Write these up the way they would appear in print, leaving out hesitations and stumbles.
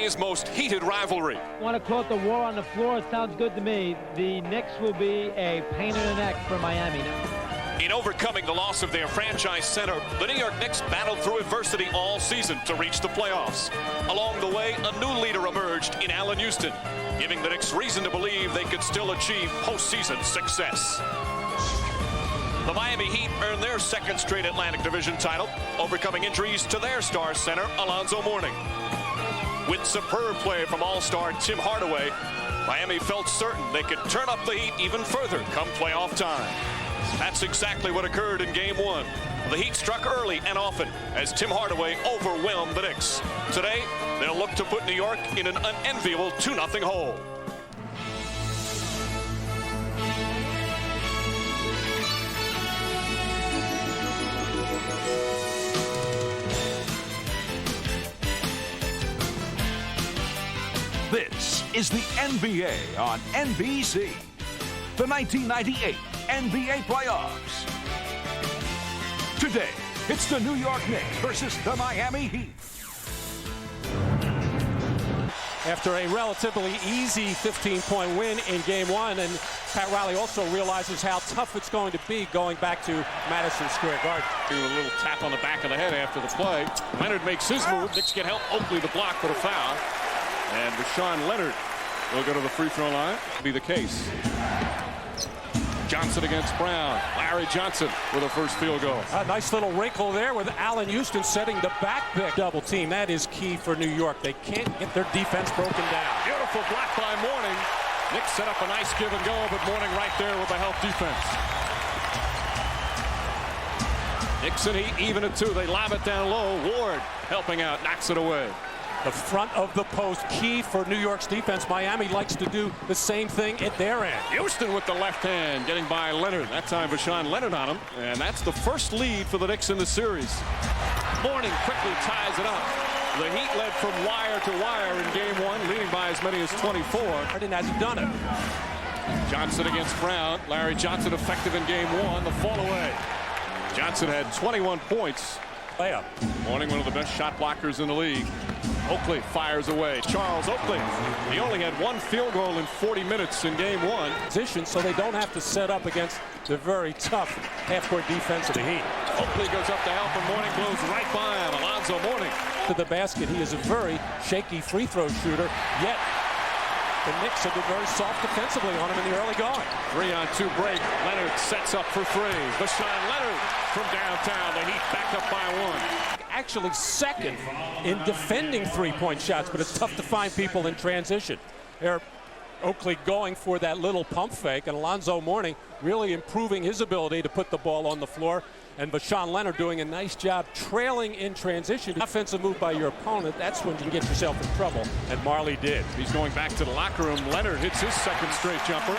NBA's most heated rivalry. Want to call it the war on the floor? It sounds good to me. The Knicks will be a pain in the neck for Miami. In overcoming the loss of their franchise center, the New York Knicks battled through adversity all season to reach the playoffs. Along the way, a new leader emerged in Allen Houston, giving the Knicks reason to believe they could still achieve postseason success. The Miami Heat earned their second straight Atlantic Division title, overcoming injuries to their star center, Alonzo Mourning. With superb play from all-star Tim Hardaway, Miami felt certain they could turn up the heat even further come playoff time. That's exactly what occurred in Game 1. The Heat struck early and often as Tim Hardaway overwhelmed the Knicks. Today, they'll look to put New York in an unenviable 2-0 hole. This is the NBA on NBC. The 1998 NBA playoffs. Today, it's the New York Knicks versus the Miami Heat. After a relatively easy 15-point win in Game 1, and Pat Riley also realizes how tough it's going to be going back to Madison Square Garden. Do a little tap on the back of the head after the play. Leonard makes his move. Knicks get help. Oakley the block for the foul. And Rashawn Leonard will go to the free throw line. Be the case. Johnson against Brown. Larry Johnson with a first field goal. A nice little wrinkle there with Allen Houston setting the back pick. Double team. That is key for New York. They can't get their defense broken down. Beautiful block by Mourning. Knicks set up a nice give and go, but Mourning right there with the help defense. Knicks and Heat even at 2. They lob it down low. Ward helping out, knocks it away. The front of the post, key for New York's defense. Miami likes to do the same thing at their end. Houston with the left hand, getting by Leonard. That time Rashawn Leonard on him. And that's the first lead for the Knicks in the series. Mourning quickly ties it up. The Heat led from wire to wire in Game 1, leading by as many as 24. Harden hasn't done it. Johnson against Brown. Larry Johnson effective in Game 1. The fall away. Johnson had 21 points. Layup. Mourning, one of the best shot blockers in the league. Oakley fires away. Charles Oakley. He only had one field goal in 40 minutes in Game 1. Position so they don't have to set up against the very tough half-court defense of the Heat. Oakley goes up to help, and Mourning blows right by him. Alonzo Mourning. To the basket, he is a very shaky free throw shooter, yet the Knicks have been very soft defensively on him in the early going. 3-on-2 break. Leonard sets up for three. Rashawn Leonard from downtown. The Heat back up by 1. Actually second in defending three-point shots, but it's tough to find people in transition. There, Oakley going for that little pump fake, and Alonzo Mourning really improving his ability to put the ball on the floor, and Rashawn Leonard doing a nice job trailing in transition. Offensive move by your opponent, that's when you can get yourself in trouble, and Marley did. He's going back to the locker room. Leonard hits his second straight jumper.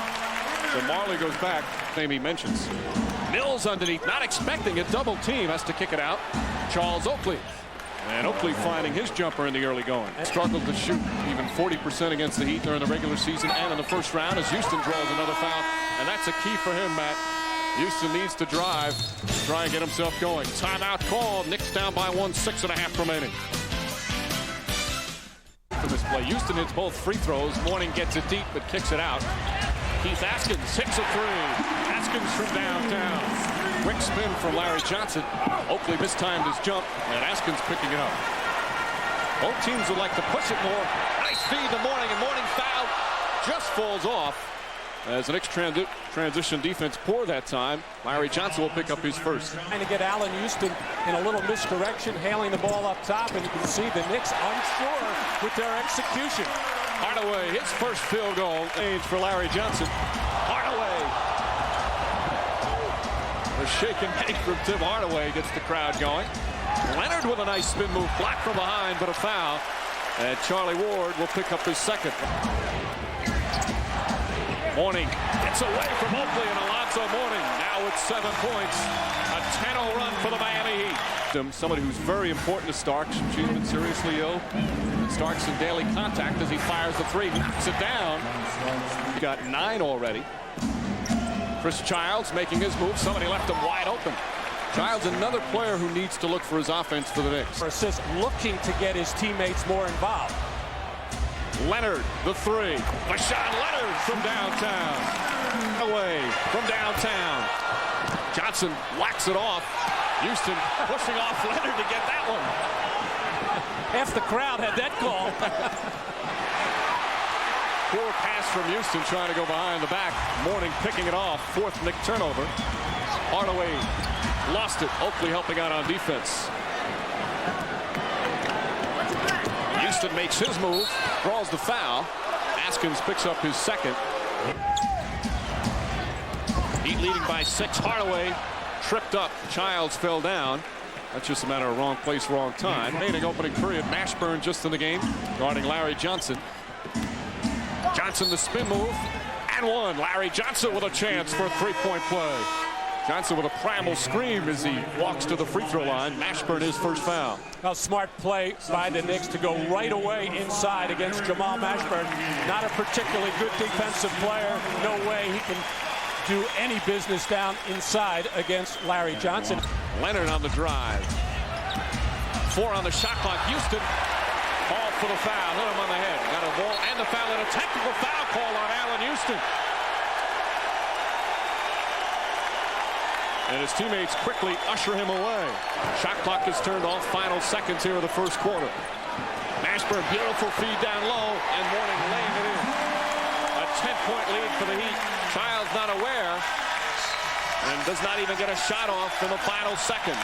So Marley goes back, name he mentions. Mills underneath, not expecting a double team, has to kick it out. Charles Oakley. And Oakley finding his jumper in the early going. Struggled to shoot even 40% against the Heat during the regular season and in the first round as Houston draws another foul. And that's a key for him, Matt. Houston needs to drive, try and get himself going. Timeout call. Knicks down by 1, 6.5 remaining. For this play, Houston hits both free throws. Mourning gets it deep but kicks it out. Keith Askins hits a three. Askins from downtown. Quick spin from Larry Johnson. Oakley mistimed his jump, and Askins picking it up. Both teams would like to push it more. Nice feed to Mourning, and Mourning foul just falls off. As the Knicks transition defense poor that time, Larry Johnson will pick up his first. Trying to get Allen Houston in a little misdirection, hailing the ball up top, and you can see the Knicks unsure with their execution. Hardaway, his first field goal aimed for Larry Johnson. Hardaway. The shake and bake from Tim Hardaway gets the crowd going. Leonard with a nice spin move, blocked from behind, but a foul. And Charlie Ward will pick up his second. Mourning gets away from Oakley, and Alonzo Mourning now with 7 points. A 10-0 run for the Miami Heat. Somebody who's very important to Starks. She's been seriously ill. Starks in daily contact as he fires the three. Knocks it down. He got 9 already. Chris Childs making his move. Somebody left him wide open. Childs, another player who needs to look for his offense for the Knicks. For assists, looking to get his teammates more involved. Leonard, the three. Rashawn Leonard from downtown. Away from downtown. Johnson whacks it off. Houston pushing off Leonard to get that one. Half the crowd had that call. Poor pass from Houston trying to go behind the back. Mourning picking it off. Fourth Knick turnover. Hardaway lost it. Oakley helping out on defense. Houston makes his move. Draws the foul. Askins picks up his second. Heat leading by 6. Hardaway tripped up. Childs fell down. That's just a matter of wrong place, wrong time. Remaining opening period. Mashburn just in the game, guarding Larry Johnson. Johnson the spin move and one. Larry Johnson with a chance for a three-point play. Johnson with a primal scream as he walks to the free throw line. Mashburn his first foul. A smart play by the Knicks to go right away inside against Jamal Mashburn. Not a particularly good defensive player. No way he can do any business down inside against Larry Johnson. Leonard on the drive. 4 on the shot clock. Houston called for the foul. Hit him on the head. Got a ball and the foul and a technical foul call on Allen Houston. And his teammates quickly usher him away. Shot clock is turned off. Final seconds here of the first quarter. Mashburn, beautiful feed down low, and Mourning laying it in. A 10-point lead for the Heat. Childs not aware and does not even get a shot off in the final second.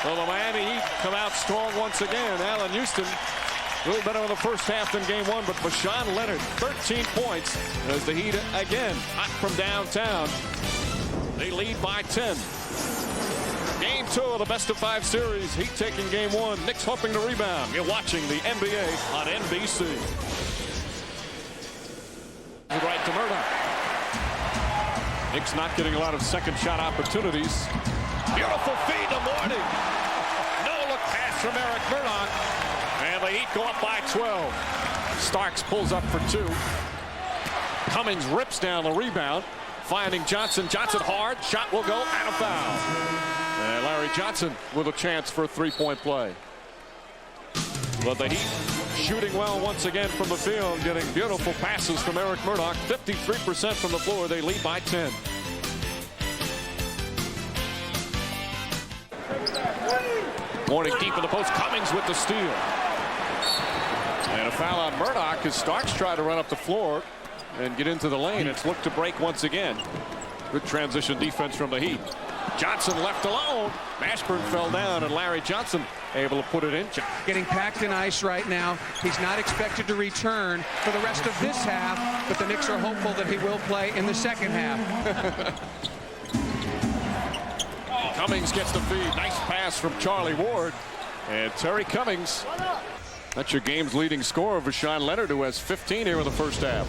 So the Miami Heat come out strong once again. Allen Houston a little better in the first half than game one, but Rashawn Leonard, 13 points as the Heat again hot from downtown. They lead by 10. Game 2 of the best-of-5 series. Heat taking game 1. Knicks hoping to rebound. You're watching the NBA on NBC. Right to Murdoch. Knicks not getting a lot of second shot opportunities. Beautiful feed to Mourning. No look pass from Eric Murdoch. And the Heat go up by 12. Starks pulls up for 2. Cummings rips down the rebound. Finding Johnson. Johnson hard. Shot will go and a foul. And Larry Johnson with a chance for a three-point play. But the Heat shooting well once again from the field. Getting beautiful passes from Eric Murdoch. 53% from the floor. They lead by 10. Mourning deep in the post. Cummings with the steal. And a foul on Murdoch as Starks try to run up the floor and get into the lane. It's looked to break once again. Good transition defense from the Heat. Johnson left alone. Mashburn fell down and Larry Johnson able to put it in. Getting packed in ice right now. He's not expected to return for the rest of this half, but the Knicks are hopeful that he will play in the second half. Cummings gets the feed. Nice pass from Charlie Ward. And Terry Cummings. That's your game's leading scorer, Rashawn Leonard, who has 15 here in the first half.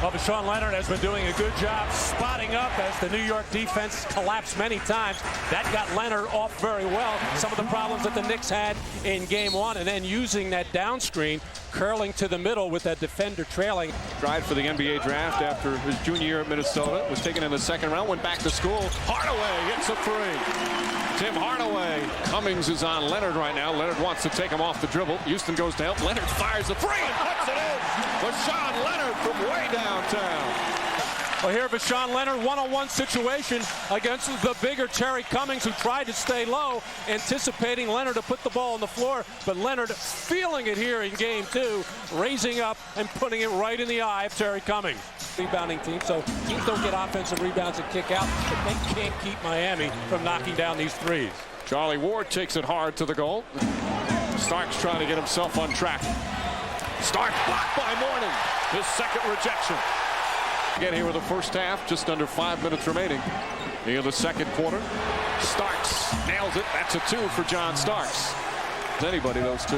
Well, Rashawn Leonard has been doing a good job spotting up as the New York defense collapsed many times. That got Leonard off very well. Some of the problems that the Knicks had in game 1, and then using that down screen, curling to the middle with that defender trailing. Tried for the NBA draft after his junior year at Minnesota. Was taken in the second round, went back to school. Hardaway hits a 3. Tim Hardaway. Cummings is on Leonard right now. Leonard wants to take him off the dribble. Houston goes to help. Leonard fires the 3 and puts it in. Rashawn Leonard from way downtown. Well, here Rashawn Leonard, one-on-one situation against the bigger Terry Cummings, who tried to stay low, anticipating Leonard to put the ball on the floor, but Leonard feeling it here in game 2, raising up and putting it right in the eye of Terry Cummings. Rebounding team, so teams don't get offensive rebounds and kick out, but they can't keep Miami from knocking down these threes. Charlie Ward takes it hard to the goal. Starks trying to get himself on track. Starks blocked by Mourning. His second rejection. Again here with the first half, just under 5 minutes remaining in the second quarter. Starks nails it. That's a 2 for John Starks. Anybody, those 2.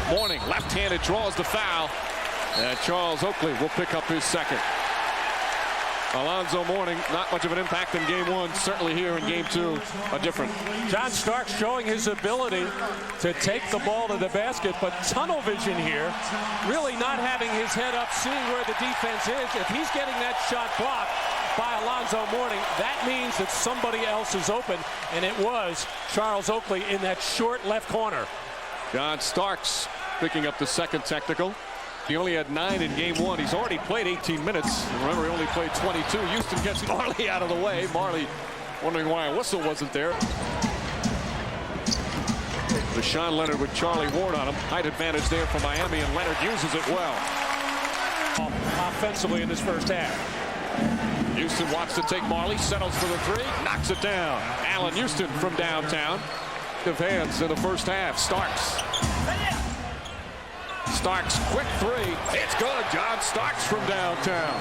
Mourning, left-handed, draws the foul. And Charles Oakley will pick up his second. Alonzo Mourning, not much of an impact in game 1. Certainly here in game 2, a different. John Starks showing his ability to take the ball to the basket, but tunnel vision here, really not having his head up, seeing where the defense is. If he's getting that shot blocked, by Alonzo Mourning. That means that somebody else is open, and it was Charles Oakley in that short left corner. John Starks picking up the second technical. He only had 9 in game 1. He's already played 18 minutes. Remember, he only played 22. Houston gets Marley out of the way. Marley wondering why a whistle wasn't there. Deshaun Leonard with Charlie Ward on him. Height advantage there for Miami, and Leonard uses it well. Offensively in this first half. Houston wants to take Marley, settles for the 3, knocks it down. Allen Houston from downtown. Of hands in the first half. Starks, quick 3. It's good. John Starks from downtown.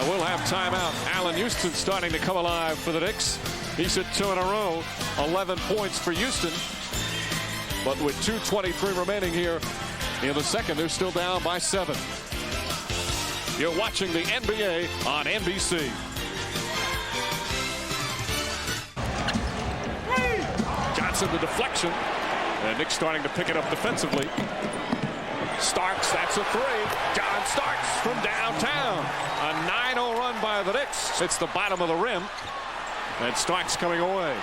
We'll have timeout. Allen Houston starting to come alive for the Knicks. He's hit 2 in a row. 11 points for Houston. But with 2:23 remaining here in the second, they're still down by 7. You're watching the NBA on NBC. Johnson, the deflection. And Knicks starting to pick it up defensively. Starks, that's a 3. John Starks from downtown. A 9-0 run by the Knicks. It's the bottom of the rim. And Starks coming away.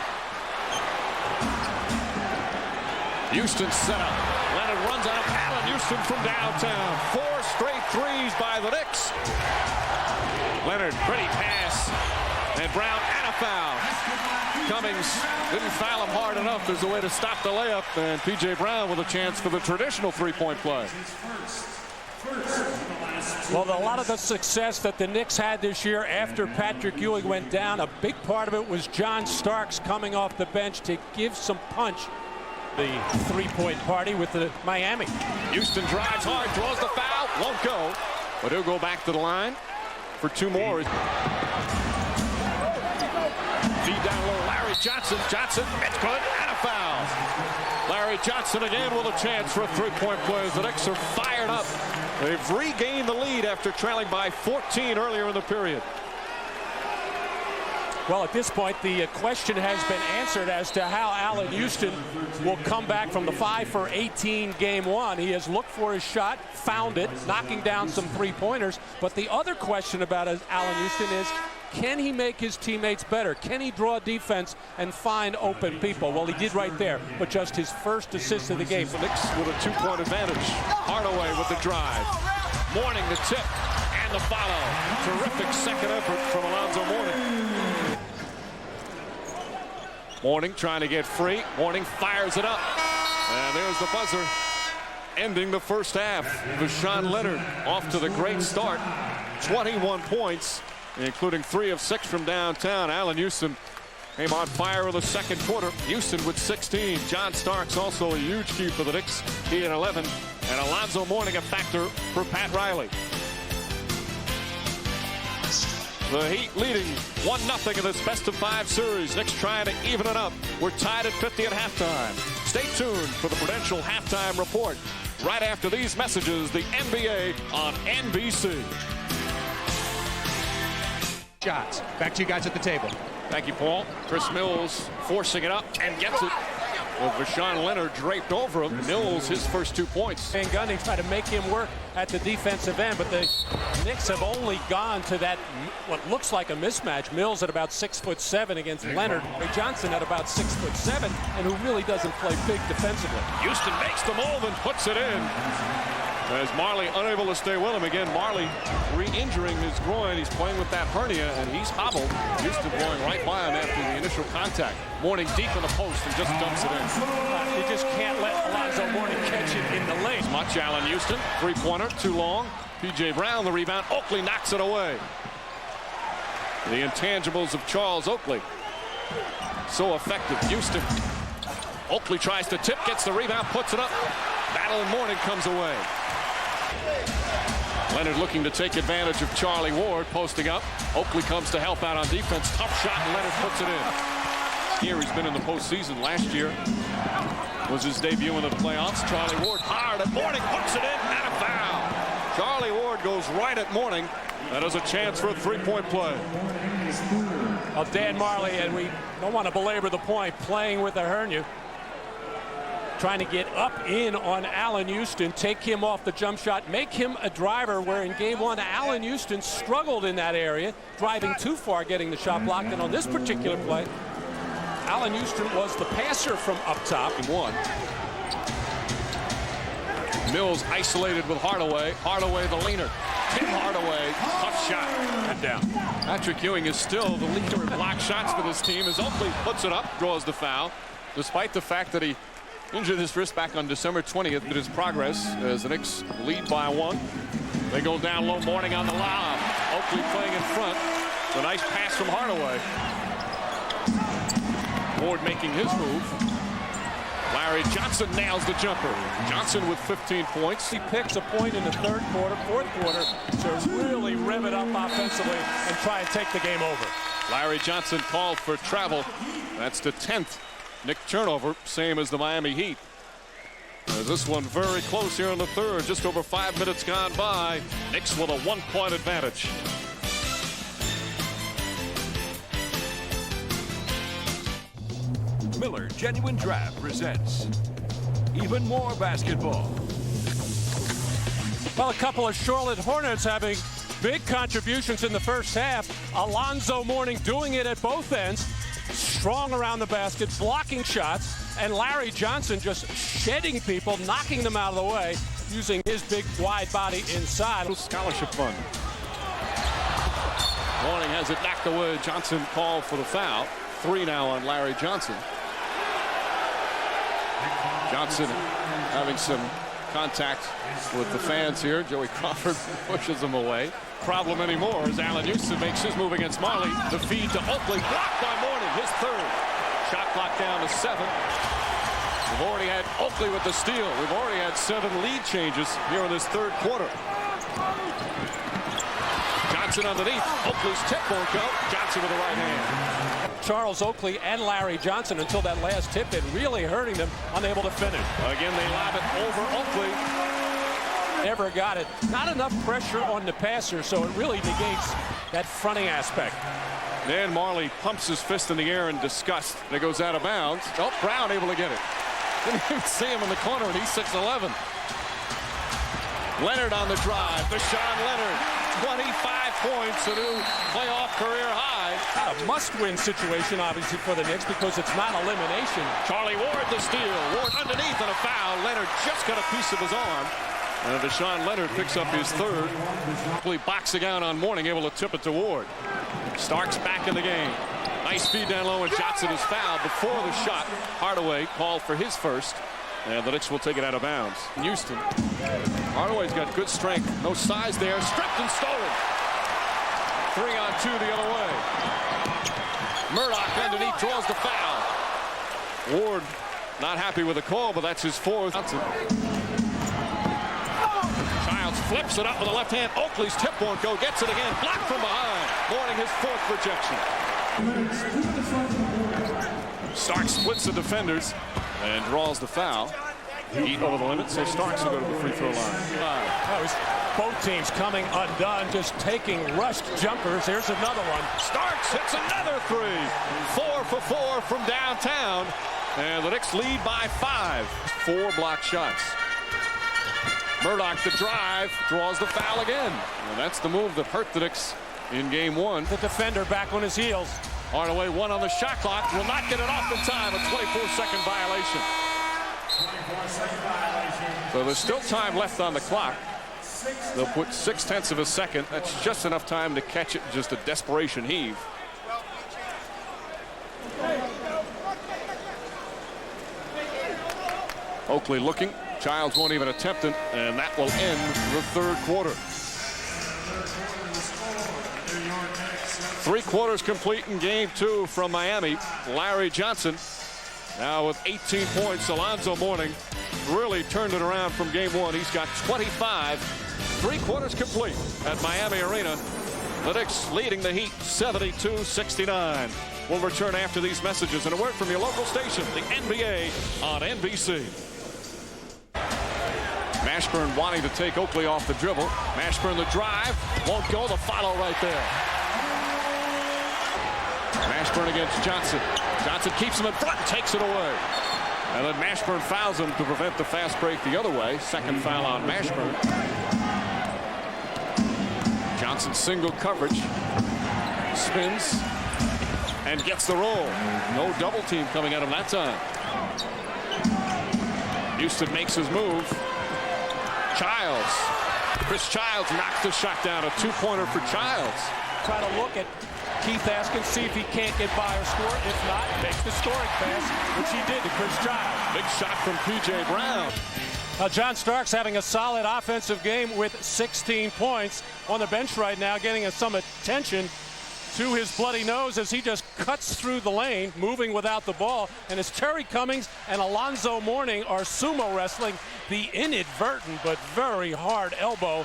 Houston set up. Leonard runs out. Allen Houston from downtown. 4 straight 3s by the Knicks. Leonard, pretty pass. And Brown and a foul. Cummings didn't foul him hard enough. There's a way to stop the layup. And P.J. Brown with a chance for the traditional 3-point play. Well, a lot of the success that the Knicks had this year after Patrick Ewing went down, a big part of it was John Starks coming off the bench to give some punch. The 3-point party with the Miami. Houston drives hard, draws the foul, won't go. But he'll go back to the line for 2 more. Feed down low, Larry Johnson. Johnson, it's good, and a foul. Larry Johnson again with a chance for a 3-point play. The Knicks are fired up. They've regained the lead after trailing by 14 earlier in the period. Well, at this point, the question has been answered as to how Allen Houston will come back from the 5 for 18 game 1. He has looked for his shot, found it, knocking down some 3-pointers. But the other question about Allen Houston is, can he make his teammates better? Can he draw defense and find open people? Well, he did right there, but just his first assist of the game. The Knicks with a 2-point advantage. Hardaway with the drive. Mourning the tip and the follow. Terrific second effort from Alonzo Mourning. Mourning trying to get free. Mourning fires it up. And there's the buzzer. Ending the first half. Deshaun Leonard off to the great start. 21 points, including 3 of 6 from downtown. Allen Houston came on fire in the second quarter. Houston with 16. John Starks also a huge key for the Knicks. He had 11. And Alonzo Mourning a factor for Pat Riley. The Heat leading 1-0 in this best-of-5 series. Knicks trying to even it up. We're tied at 50 at halftime. Stay tuned for the Prudential Halftime Report. Right after these messages, the NBA on NBC. Shots. Back to you guys at the table. Thank you, Paul. Chris Mills forcing it up and gets it. With Deshaun Leonard draped over him. Mills, his first 2 points. Van Gundy tried to make him work at the defensive end, but the Knicks have only gone to that, what looks like a mismatch. Mills at about 6'7" against Leonard. Ray Johnson at about 6'7", and who really doesn't play big defensively. Houston makes the move and puts it in. As Marley unable to stay with him again. Marley re-injuring his groin. He's playing with that hernia, and he's hobbled. Houston going right by him after the initial contact. Mourning deep in the post and just dumps it in. You just can't let Alonzo Mourning catch it in the lane. Much Allen Houston, 3-pointer, too long. P.J. Brown, the rebound. Oakley knocks it away. The intangibles of Charles Oakley. So effective. Houston. Oakley tries to tip, gets the rebound, puts it up. Battle and Mourning comes away. Leonard looking to take advantage of Charlie Ward posting up. Oakley comes to help out on defense. Tough shot, and Leonard puts it in. Here he's been in the postseason. Last year was his debut in the playoffs. Charlie Ward hard at Mourning, puts it in, and a foul. Charlie Ward goes right at Mourning. That is a chance for a 3-point play. Well, Dan Marley, and we don't want to belabor the point, playing with a hernia. trying to get up in on Allen Houston, take him off the jump shot, make him a driver, where in game one, Allen Houston struggled in that area, driving too far, getting the shot blocked. And on this particular play, Allen Houston was the passer from up top. One. Mills isolated with Hardaway. Hardaway the leaner. Tim Hardaway, tough shot. And down. Patrick Ewing is still the leader in block shots for this team as Oakley puts it up, draws the foul, despite the fact that he injured his wrist back on December 20th. But his progress as the Knicks lead by 1. They go down low, Mourning on the lob. Oakley playing in front. A nice pass from Hardaway. Ward making his move. Larry Johnson nails the jumper. Johnson with 15 points. He picks a point in the third quarter, fourth quarter to really rev it up offensively and try and take the game over. Larry Johnson called for travel. That's the 10th Knick turnover, same as the Miami Heat. This one very close here in the third. Just over 5 minutes gone by. Knicks with a 1-point advantage. Miller Genuine Draft presents even more basketball. Well, a couple of Charlotte Hornets having big contributions in the first half. Alonzo Mourning doing it at both ends. Strong around the basket, blocking shots. And Larry Johnson just shedding people, knocking them out of the way, using his big wide body inside. Scholarship fund. Mourning has it knocked away. Johnson called for the foul. 3 now on Larry Johnson. Johnson having some contact with the fans here. Joey Crawford pushes him away. Problem anymore as Allen Houston makes his move against Marley. The feed to Oakley, blocked by Mourning, his third. Shot clock down to 7. We've already had Oakley with the steal. We've already had 7 lead changes here in this third quarter. Johnson underneath. Oakley's tip won't go. Johnson with the right hand. Charles Oakley and Larry Johnson, until that last tip, it really hurting them, unable to finish. Again, they lob it over Oakley. Never got it. Not enough pressure on the passer, so it really negates that fronting aspect. Then Marley pumps his fist in the air in disgust. And it goes out of bounds. Oh, Brown able to get it. Didn't even see him in the corner, and he's 6'11". Leonard on the drive. Deshaun Leonard. 25 points, a new playoff career high. A must-win situation, obviously, for the Knicks because it's not elimination. Charlie Ward the steal. Ward underneath and a foul. Leonard just got a piece of his arm. And Deshaun Leonard picks up his third. Boxing out on Mourning, able to tip it to Ward. Starks back in the game. Nice feed down low, and Johnson is fouled before the shot. Hardaway called for his first. And the Knicks will take it out of bounds. Houston. Hardaway's got good strength. No size there. Stripped and stolen. 3-on-2 the other way. Murdoch underneath draws the foul. Ward not happy with the call, but that's his fourth. Childs flips it up with the left hand. Oakley's tip won't go. Gets it again. Blocked from behind. Mourning his 4th rejection. Starks splits the defenders and draws the foul. Heat over the limit, so Starks will go to the free throw line. Both teams coming undone, just taking rushed jumpers. Here's another one. Starks hits another 3. 4 for 4 from downtown. And the Knicks lead by 5. 4 block shots. Murdoch the drive, draws the foul again. And that's the move that hurt the Knicks in game 1. The defender back on his heels. Hardaway 1 on the shot clock, will not get it off in time. A 24-second violation. So there's still time left on the clock. They'll put 0.6 of a second. That's just enough time to catch it in just a desperation heave. Oakley looking. Childs won't even attempt it, and that will end the third quarter. 3 quarters complete in game 2 from Miami. Larry Johnson now with 18 points. Alonzo Mourning really turned it around from game 1. He's got 25. 3 quarters complete at Miami Arena. The Knicks leading the Heat 72-69. We'll return after these messages and a word from your local station, the NBA on NBC. Mashburn wanting to take Oakley off the dribble. Mashburn the drive. Won't go. The follow right there. Mashburn against Johnson. Johnson keeps him in front and takes it away. And then Mashburn fouls him to prevent the fast break the other way. Second foul on Mashburn. Johnson single coverage. Spins and gets the roll. No double team coming at him that time. Houston makes his move. Childs. Chris Childs knocks the shot down. A two-pointer for Childs. Try to look at Keith Askins, see if he can't get by or score. If not, makes the scoring pass, which he did to Chris Childs. Big shot from P.J. Brown. John Starks having a solid offensive game with 16 points on the bench right now, getting some attention to his bloody nose as he just cuts through the lane, moving without the ball. And as Terry Cummings and Alonzo Mourning are sumo wrestling, the inadvertent but very hard elbow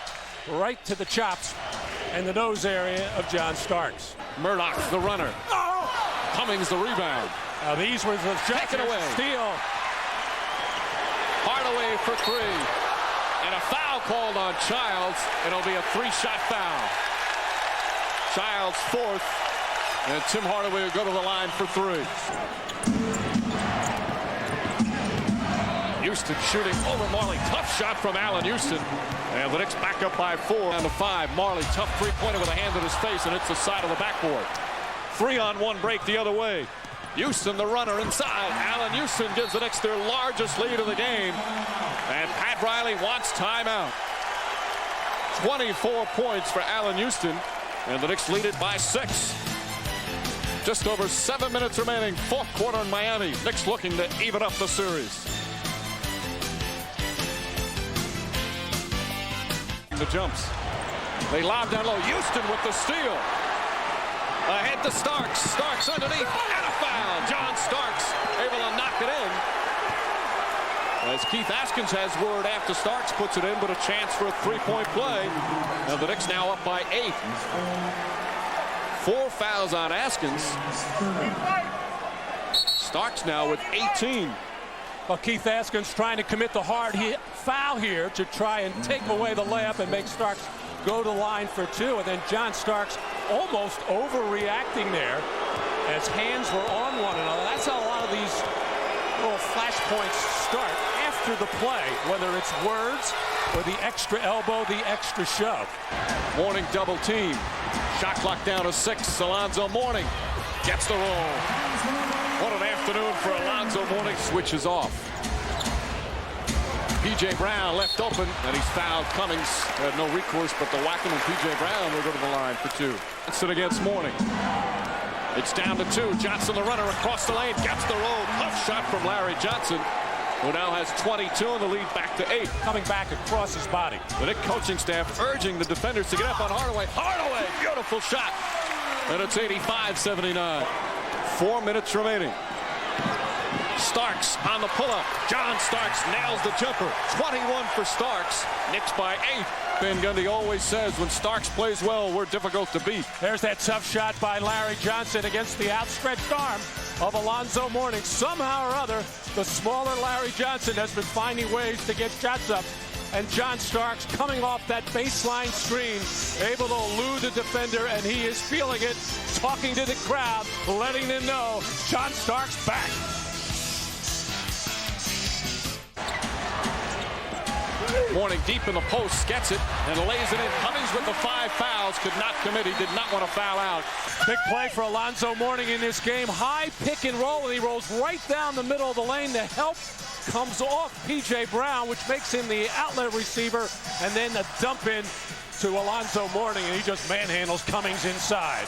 right to the chops and the nose area of John Starks. Murdoch, the runner. Cummings, the rebound. Now these were the Taken away. Steal. Hardaway for three. And a foul called on Childs. It'll be a three-shot foul. Childs fourth. And Tim Hardaway will go to the line for three. Houston shooting over Marley. Tough shot from Allen Houston. And the Knicks back up by 4 down to 5. Marley, tough three-pointer with a hand in his face, and it's the side of the backboard. 3-on-1 break the other way. Houston, the runner, inside. Allen Houston gives the Knicks their largest lead of the game. And Pat Riley wants timeout. 24 points for Allen Houston, and the Knicks lead it by 6. Just over 7 minutes remaining. Fourth quarter in Miami. Knicks looking to even up the series. The jumps. They lob down low. Houston with the steal. Ahead to Starks. Starks underneath. And a foul. John Starks able to knock it in. As Keith Askins has word after Starks puts it in, but a chance for a three-point play. And the Knicks now up by 8. 4 fouls on Askins. Starks now with 18. Well, Keith Askins trying to commit the hard foul here to try and take away the layup and make Starks go to line for 2. And then John Starks almost overreacting there as hands were on one another. That's how a lot of these little flashpoints start after the play, whether it's words or the extra elbow, the extra shove. Mourning double team. Shot clock down to 6. Alonzo Mourning gets the roll. What an afternoon for Alonzo Mourning. Switches off. P.J. Brown left open, and he's fouled. Cummings had no recourse, but the Wackham and P.J. Brown will go to the line for 2. Johnson against Mourning. It's down to 2. Johnson, the runner, across the lane, gets the roll. Tough shot from Larry Johnson, who now has 22, and the lead back to 8. Coming back across his body. The Knicks coaching staff urging the defenders to get up on Hardaway. Hardaway, beautiful shot. And it's 85-79. 4 minutes remaining. Starks on the pull-up. John Starks nails the jumper. 21 for Starks. Knicks by 8. Van Gundy always says when Starks plays well, we're difficult to beat. There's that tough shot by Larry Johnson against the outstretched arm of Alonzo Mourning. Somehow or other, the smaller Larry Johnson has been finding ways to get shots up. And John Starks coming off that baseline screen, able to elude the defender, and he is feeling it, talking to the crowd, letting them know John Starks back. Mourning deep in the post, gets it, and lays it in. Cummings with the 5 fouls, could not commit. He did not want to foul out. Big play for Alonzo Mourning in this game. High pick and roll, and he rolls right down the middle of the lane. The help comes off P.J. Brown, which makes him the outlet receiver, and then the dump in to Alonzo Mourning, and he just manhandles Cummings inside.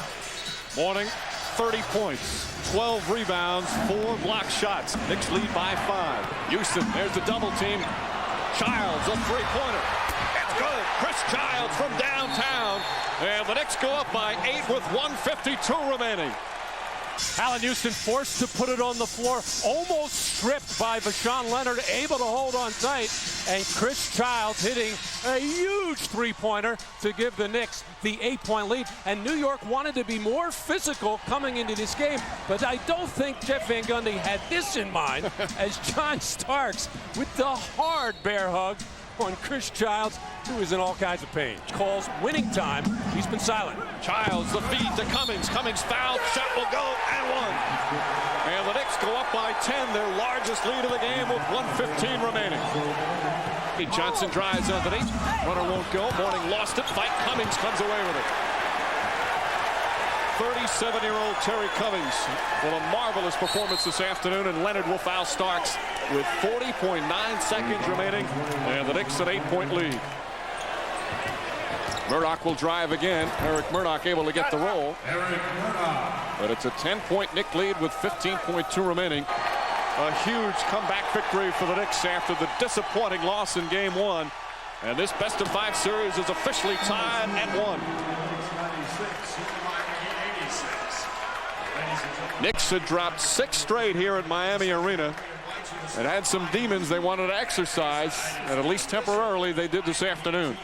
Mourning, 30 points, 12 rebounds, 4 block shots. Knicks lead by 5. Houston, there's the double team. Childs, a three-pointer. It's good. Chris Childs from downtown. And the Knicks go up by 8 with 1:52 remaining. Allen Houston forced to put it on the floor, almost stripped by Vashawn Leonard, able to hold on tight, and Chris Childs hitting a huge three-pointer to give the Knicks the 8-point lead. And New York wanted to be more physical coming into this game, but I don't think Jeff Van Gundy had this in mind as John Starks with the hard bear hug on Chris Childs, who is in all kinds of pain. Calls winning time. He's been silent. Childs, the feed to Cummings. Cummings fouled. Shot will go and one. And the Knicks go up by 10, their largest lead of the game with 1:15 remaining. Johnson drives underneath. Runner won't go. Mourning lost it. Fight Cummings comes away with it. 37-year-old Terry Cummings with a marvelous performance this afternoon, and Leonard will foul Starks with 40.9 seconds remaining, and the Knicks an 8-point lead. Murdoch will drive again. Eric Murdoch able to get the roll. But it's a 10-point Knick lead with 15.2 remaining. A huge comeback victory for the Knicks after the disappointing loss in Game 1. And this best-of-5 series is officially tied at 1. Knicks had dropped 6 straight here at Miami Arena and had some demons they wanted to exercise, and at least temporarily they did this afternoon.